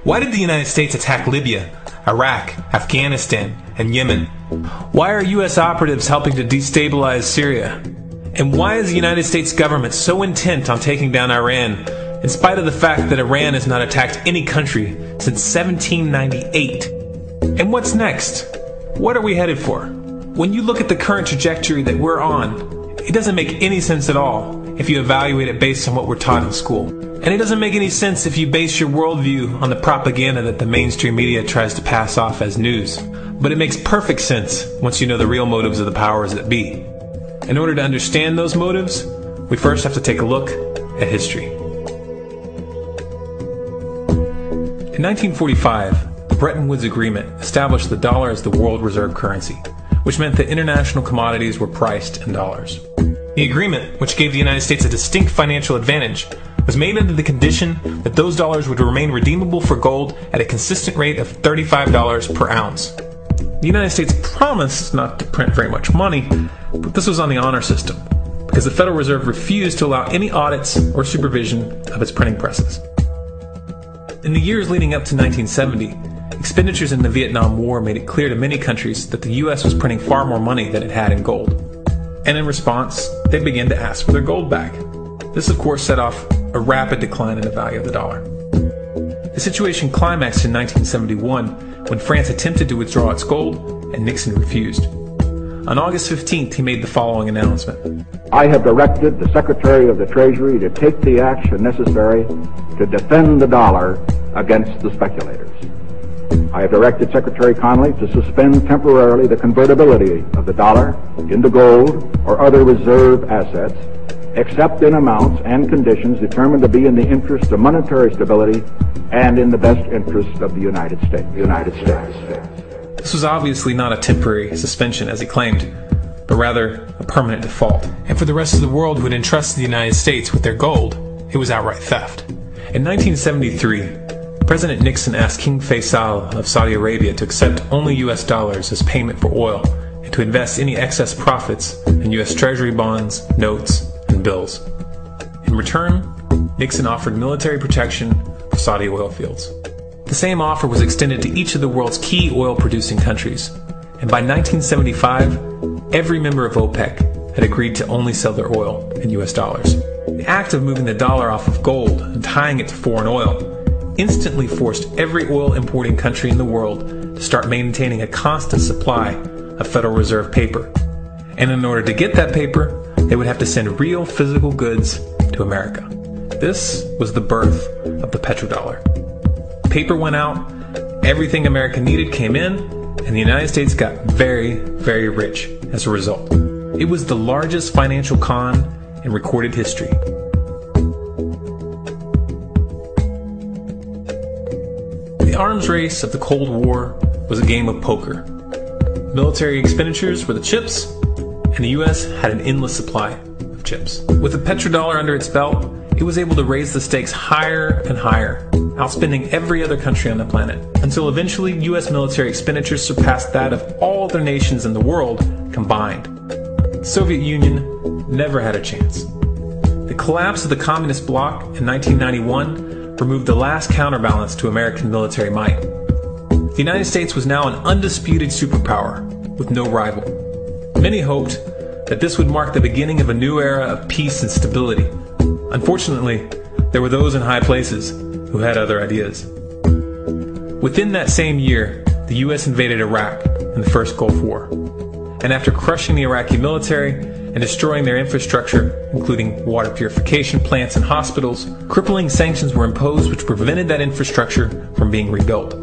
Why did the United States attack Libya, Iraq, Afghanistan, and Yemen? Why are U.S. operatives helping to destabilize Syria? And why is the United States government so intent on taking down Iran, in spite of the fact that Iran has not attacked any country since 1798? And what's next? What are we headed for? When you look at the current trajectory that we're on, it doesn't make any sense at all if you evaluate it based on what we're taught in school. And it doesn't make any sense if you base your worldview on the propaganda that the mainstream media tries to pass off as news. But it makes perfect sense once you know the real motives of the powers that be. In order to understand those motives, we first have to take a look at history. In 1945, the Bretton Woods Agreement established the dollar as the world reserve currency, which meant that international commodities were priced in dollars. The agreement, which gave the United States a distinct financial advantage, was made under the condition that those dollars would remain redeemable for gold at a consistent rate of $35 per ounce. The United States promised not to print very much money, but this was on the honor system, because the Federal Reserve refused to allow any audits or supervision of its printing presses. In the years leading up to 1970, expenditures in the Vietnam War made it clear to many countries that the U.S. was printing far more money than it had in gold. And in response, they began to ask for their gold back. This, of course, set off a rapid decline in the value of the dollar. The situation climaxed in 1971 when France attempted to withdraw its gold and Nixon refused. On August 15th, he made the following announcement. I have directed the Secretary of the Treasury to take the action necessary to defend the dollar against the speculators. I have directed Secretary Connally to suspend temporarily the convertibility of the dollar into gold or other reserve assets, except in amounts and conditions determined to be in the interest of monetary stability and in the best interest of the United States. This was obviously not a temporary suspension, as he claimed, but rather a permanent default. And for the rest of the world who had entrusted the United States with their gold, it was outright theft. In 1973, President Nixon asked King Faisal of Saudi Arabia to accept only U.S. dollars as payment for oil and to invest any excess profits in U.S. Treasury bonds, notes, and bills. In return, Nixon offered military protection for Saudi oil fields. The same offer was extended to each of the world's key oil-producing countries, and by 1975, every member of OPEC had agreed to only sell their oil in U.S. dollars. The act of moving the dollar off of gold and tying it to foreign oil instantly forced every oil-importing country in the world to start maintaining a constant supply of Federal Reserve paper. And in order to get that paper, they would have to send real physical goods to America. This was the birth of the petrodollar. Paper went out, everything America needed came in, and the United States got very, very rich as a result. It was the largest financial con in recorded history. The arms race of the Cold War was a game of poker. Military expenditures were the chips, and the U.S. had an endless supply of chips. With the petrodollar under its belt, it was able to raise the stakes higher and higher, outspending every other country on the planet, until eventually U.S. military expenditures surpassed that of all other nations in the world combined. The Soviet Union never had a chance. The collapse of the communist bloc in 1991 removed the last counterbalance to American military might. The United States was now an undisputed superpower with no rival. Many hoped that this would mark the beginning of a new era of peace and stability. Unfortunately, there were those in high places who had other ideas. Within that same year, the U.S. invaded Iraq in the First Gulf War. And after crushing the Iraqi military and destroying their infrastructure, including water purification plants and hospitals, crippling sanctions were imposed which prevented that infrastructure from being rebuilt.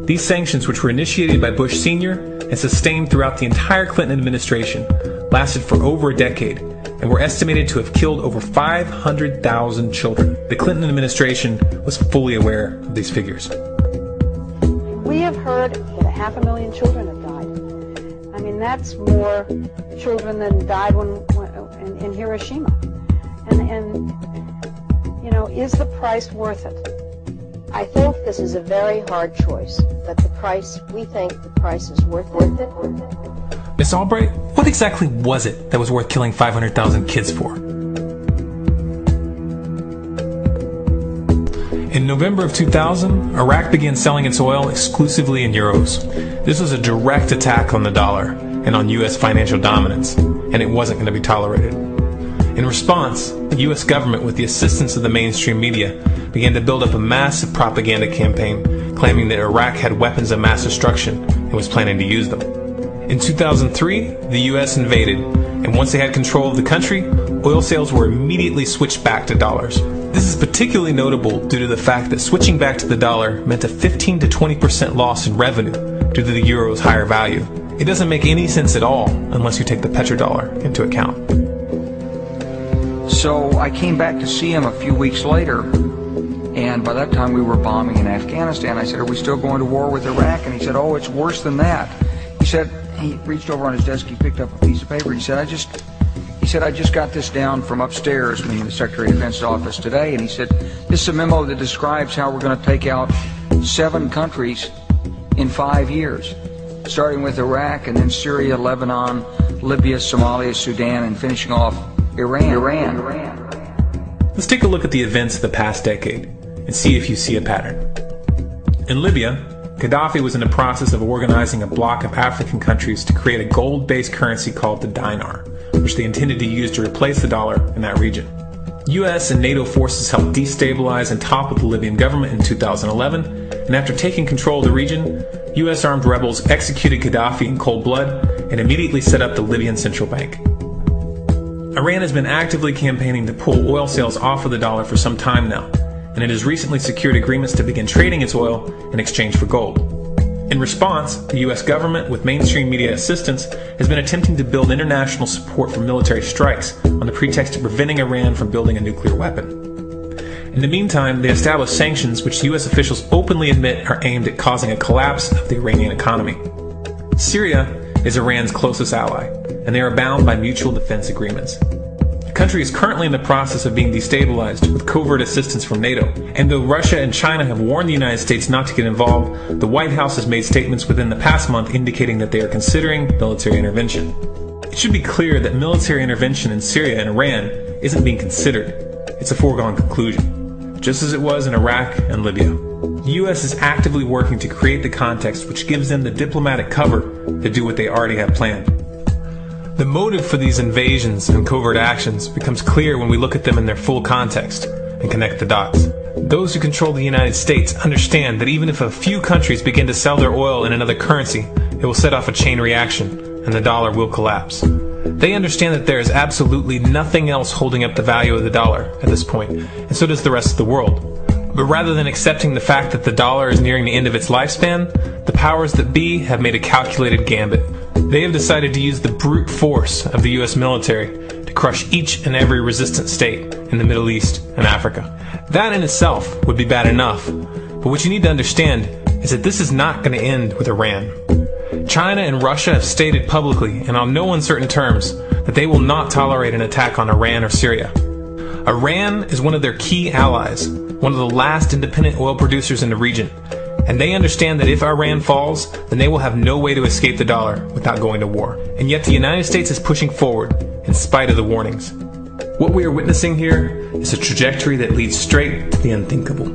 These sanctions, which were initiated by Bush Sr. and sustained throughout the entire Clinton administration, lasted for over a decade and were estimated to have killed over 500,000 children. The Clinton administration was fully aware of these figures. We have heard that 500,000 children have died. I mean, that's more children than died in Hiroshima. And you know, is the price worth it? I think this is a very hard choice, but we think the price is worth it. Miss Albright, what exactly was it that was worth killing 500,000 kids for? In November of 2000, Iraq began selling its oil exclusively in euros. This was a direct attack on the dollar and on U.S. financial dominance, and it wasn't going to be tolerated. In response, the U.S. government, with the assistance of the mainstream media, began to build up a massive propaganda campaign claiming that Iraq had weapons of mass destruction and was planning to use them. In 2003, the U.S. invaded, and once they had control of the country, oil sales were immediately switched back to dollars. This is particularly notable due to the fact that switching back to the dollar meant a 15 to 20% loss in revenue due to the euro's higher value. It doesn't make any sense at all unless you take the petrodollar into account. So I came back to see him a few weeks later, and by that time we were bombing in Afghanistan. I said, "Are we still going to war with Iraq?" And he said, "Oh, it's worse than that." He said, he reached over on his desk, he picked up a piece of paper, he said, I just got this down from upstairs, meaning the Secretary of Defense's office today, and he said, "This is a memo that describes how we're going to take out 7 countries in 5 years, starting with Iraq and then Syria, Lebanon, Libya, Somalia, Sudan, and finishing off Iran. Let's take a look at the events of the past decade and see if you see a pattern. In Libya, Gaddafi was in the process of organizing a bloc of African countries to create a gold-based currency called the dinar, which they intended to use to replace the dollar in that region. US and NATO forces helped destabilize and topple the Libyan government in 2011, and after taking control of the region, US armed rebels executed Gaddafi in cold blood and immediately set up the Libyan Central Bank. Iran has been actively campaigning to pull oil sales off of the dollar for some time now, and it has recently secured agreements to begin trading its oil in exchange for gold. In response, the US government, with mainstream media assistance, has been attempting to build international support for military strikes on the pretext of preventing Iran from building a nuclear weapon. In the meantime, they established sanctions which US officials openly admit are aimed at causing a collapse of the Iranian economy. Syria is Iran's closest ally, and they are bound by mutual defense agreements. The country is currently in the process of being destabilized with covert assistance from NATO, and though Russia and China have warned the United States not to get involved, the White House has made statements within the past month indicating that they are considering military intervention. It should be clear that military intervention in Syria and Iran isn't being considered. It's a foregone conclusion, just as it was in Iraq and Libya. The U.S. is actively working to create the context which gives them the diplomatic cover to do what they already have planned. The motive for these invasions and covert actions becomes clear when we look at them in their full context and connect the dots. Those who control the United States understand that even if a few countries begin to sell their oil in another currency, it will set off a chain reaction and the dollar will collapse. They understand that there is absolutely nothing else holding up the value of the dollar at this point, and so does the rest of the world. But rather than accepting the fact that the dollar is nearing the end of its lifespan, the powers that be have made a calculated gambit. They have decided to use the brute force of the U.S. military to crush each and every resistant state in the Middle East and Africa. That in itself would be bad enough, but what you need to understand is that this is not going to end with Iran. China and Russia have stated publicly and on no uncertain terms that they will not tolerate an attack on Iran or Syria. Iran is one of their key allies, one of the last independent oil producers in the region, and they understand that if Iran falls, then they will have no way to escape the dollar without going to war. And yet the United States is pushing forward in spite of the warnings. What we are witnessing here is a trajectory that leads straight to the unthinkable.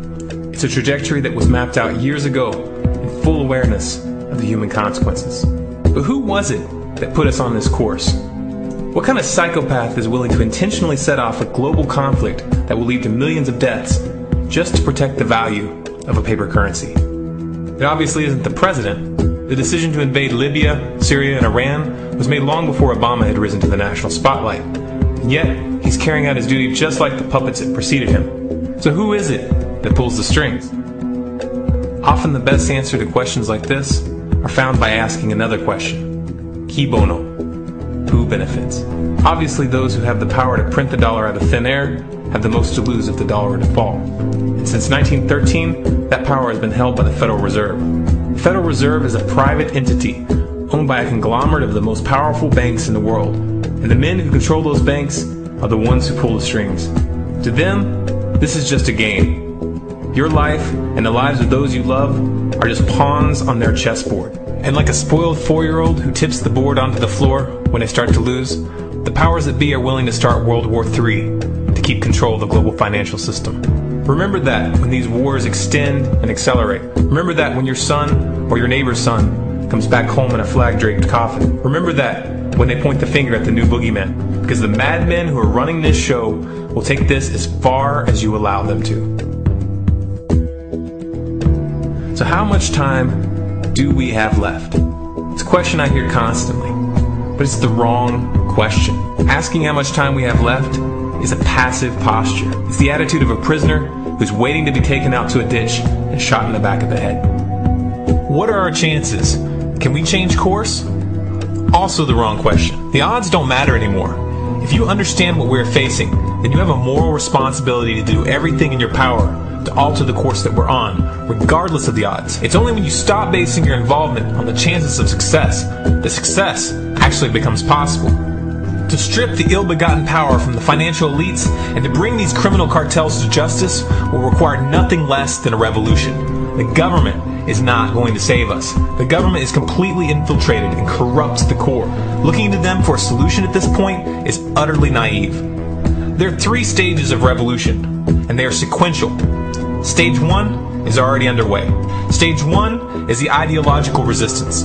It's a trajectory that was mapped out years ago in full awareness of the human consequences. But who was it that put us on this course? What kind of psychopath is willing to intentionally set off a global conflict that will lead to millions of deaths just to protect the value of a paper currency? It obviously isn't the president. The decision to invade Libya, Syria, and Iran was made long before Obama had risen to the national spotlight. And yet, he's carrying out his duty just like the puppets that preceded him. So who is it that pulls the strings? Often the best answer to questions like this are found by asking another question. Qui bono? Who benefits? Obviously, those who have the power to print the dollar out of thin air have the most to lose if the dollar were to fall. And since 1913, that power has been held by the Federal Reserve. The Federal Reserve is a private entity owned by a conglomerate of the most powerful banks in the world. And the men who control those banks are the ones who pull the strings. To them, this is just a game. Your life and the lives of those you love are just pawns on their chessboard. And like a spoiled 4-year-old who tips the board onto the floor when they start to lose, the powers that be are willing to start World War III to keep control of the global financial system. Remember that when these wars extend and accelerate. Remember that when your son or your neighbor's son comes back home in a flag-draped coffin. Remember that when they point the finger at the new boogeyman. Because the madmen who are running this show will take this as far as you allow them to. So how much time do we have left? It's a question I hear constantly, but it's the wrong question. Asking how much time we have left is a passive posture. It's the attitude of a prisoner who's waiting to be taken out to a ditch and shot in the back of the head. What are our chances? Can we change course? Also the wrong question. The odds don't matter anymore. If you understand what we're facing, then you have a moral responsibility to do everything in your power to alter the course that we're on, regardless of the odds. It's only when you stop basing your involvement on the chances of success that success actually becomes possible. To strip the ill-begotten power from the financial elites and to bring these criminal cartels to justice will require nothing less than a revolution. The government is not going to save us. The government is completely infiltrated and corrupt to the core. Looking to them for a solution at this point is utterly naive. There are 3 stages of revolution, and they are sequential. Stage 1 is already underway. Stage 1 is the ideological resistance.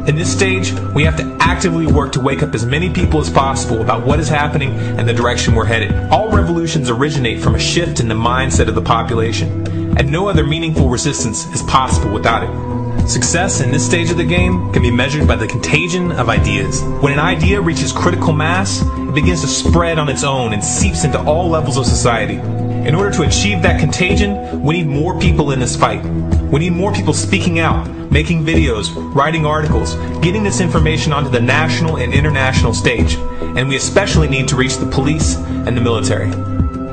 In this stage, we have to actively work to wake up as many people as possible about what is happening and the direction we're headed. All revolutions originate from a shift in the mindset of the population, and no other meaningful resistance is possible without it. Success in this stage of the game can be measured by the contagion of ideas. When an idea reaches critical mass, it begins to spread on its own and seeps into all levels of society. In order to achieve that contagion, we need more people in this fight. We need more people speaking out, making videos, writing articles, getting this information onto the national and international stage. And we especially need to reach the police and the military.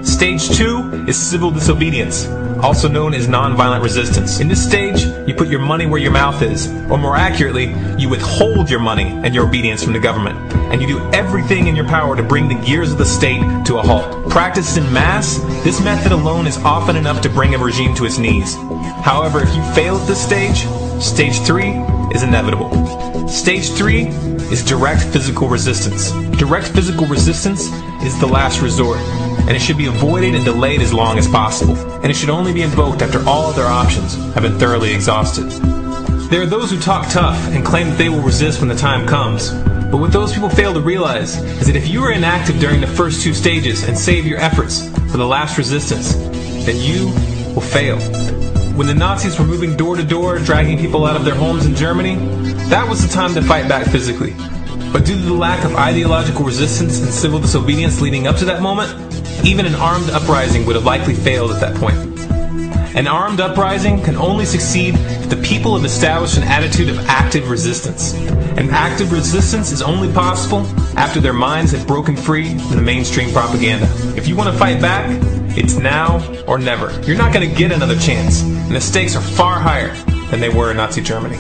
Stage 2 is civil disobedience, also known as nonviolent resistance. In this stage, you put your money where your mouth is, or more accurately, you withhold your money and your obedience from the government, and you do everything in your power to bring the gears of the state to a halt. Practiced in mass, this method alone is often enough to bring a regime to its knees. However, if you fail at this stage, Stage 3 is inevitable. Stage 3 is direct physical resistance. Direct physical resistance is the last resort, and it should be avoided and delayed as long as possible. And it should only be invoked after all other options have been thoroughly exhausted. There are those who talk tough and claim that they will resist when the time comes. But what those people fail to realize is that if you are inactive during the first 2 stages and save your efforts for the last resistance, then you will fail. When the Nazis were moving door to door, dragging people out of their homes in Germany, that was the time to fight back physically. But due to the lack of ideological resistance and civil disobedience leading up to that moment, even an armed uprising would have likely failed at that point. An armed uprising can only succeed if the people have established an attitude of active resistance. And active resistance is only possible after their minds have broken free from the mainstream propaganda. If you want to fight back, it's now or never. You're not going to get another chance, and the stakes are far higher than they were in Nazi Germany.